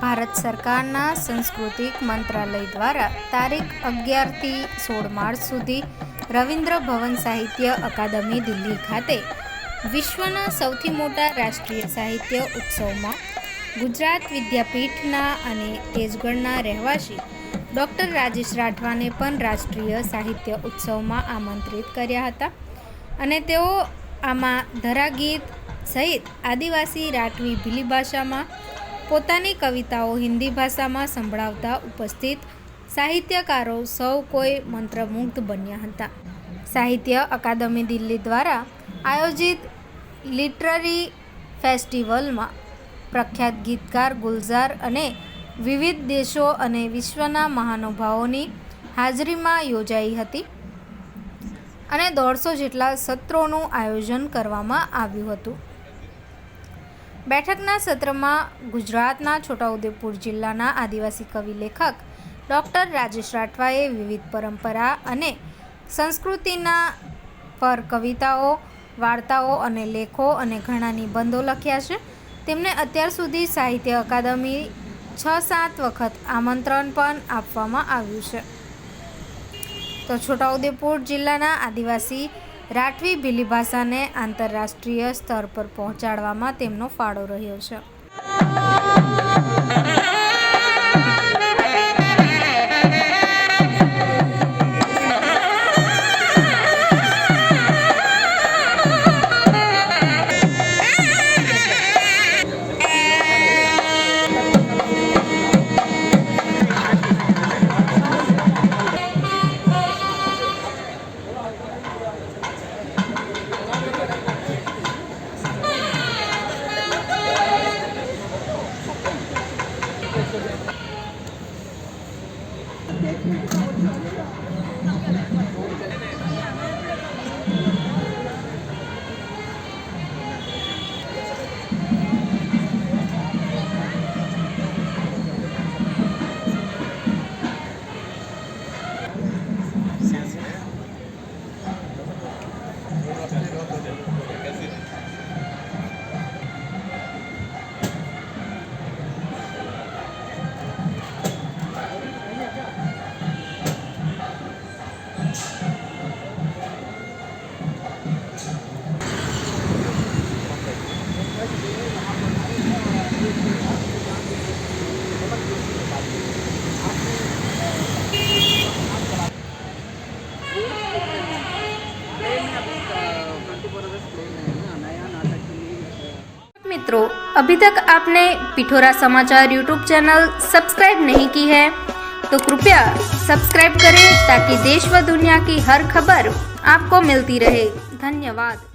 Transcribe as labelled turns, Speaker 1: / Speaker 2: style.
Speaker 1: ભારત સરકારના સાંસ્કૃતિક મંત્રાલય દ્વારા તારીખ 11 થી 16 માર્ચ સુધી રવિન્દ્ર ભવન સાહિત્ય અકાદમી દિલ્હી ખાતે વિશ્વના સૌથી મોટા રાષ્ટ્રીય સાહિત્ય ઉત્સવમાં ગુજરાત વિદ્યાપીઠના અને તેજગઢના રહેવાસી ડૉક્ટર રાજેશ રાઠવાને પણ રાષ્ટ્રીય સાહિત્ય ઉત્સવમાં આમંત્રિત કર્યા હતા અને તેઓ આમાં ધરાગીત સહિત આદિવાસી રાઠવી ભીલી ભાષામાં પોતાની કવિતાઓ હિન્દી ભાષામાં સંભળાવતા ઉપસ્થિત સાહિત્યકારો સૌ કોઈ મંત્રમુગ્ધ બન્યા હતા. સાહિત્ય અકાદમી દિલ્હી દ્વારા આયોજિત લિટરરી ફેસ્ટિવલમાં પ્રખ્યાત ગીતકાર ગુલઝાર અને વિવિધ દેશો અને વિશ્વના મહાનુભાવોની હાજરીમાં યોજાઈ હતી અને 150 જેટલા સત્રોનું આયોજન કરવામાં આવ્યું હતું. બેઠકના સત્રમાં ગુજરાતના છોટાઉદેપુર જિલ્લાના આદિવાસી કવિ લેખક ડૉક્ટર રાજેશ રાઠવાએ વિવિધ પરંપરા અને સંસ્કૃતિના પર કવિતાઓ, વાર્તાઓ અને લેખો અને ઘણા નિબંધો લખ્યા છે. તેમને અત્યાર સુધી સાહિત્ય અકાદમી 6-7 વખત આમંત્રણ પણ આપવામાં આવ્યું છે. તો છોટાઉદેપુર જિલ્લાના આદિવાસી રાઠવી ભીલી ભાષાને આંતરરાષ્ટ્રીય સ્તર પર પહોંચાડવામાં તેમનો ફાળો રહ્યો છે. मित्रों, अभी तक आपने पिठोरा समाचार यूट्यूब चैनल सब्सक्राइब नहीं की है तो कृपया सब्सक्राइब करें ताकि देश व दुनिया की हर खबर आपको मिलती रहे. धन्यवाद.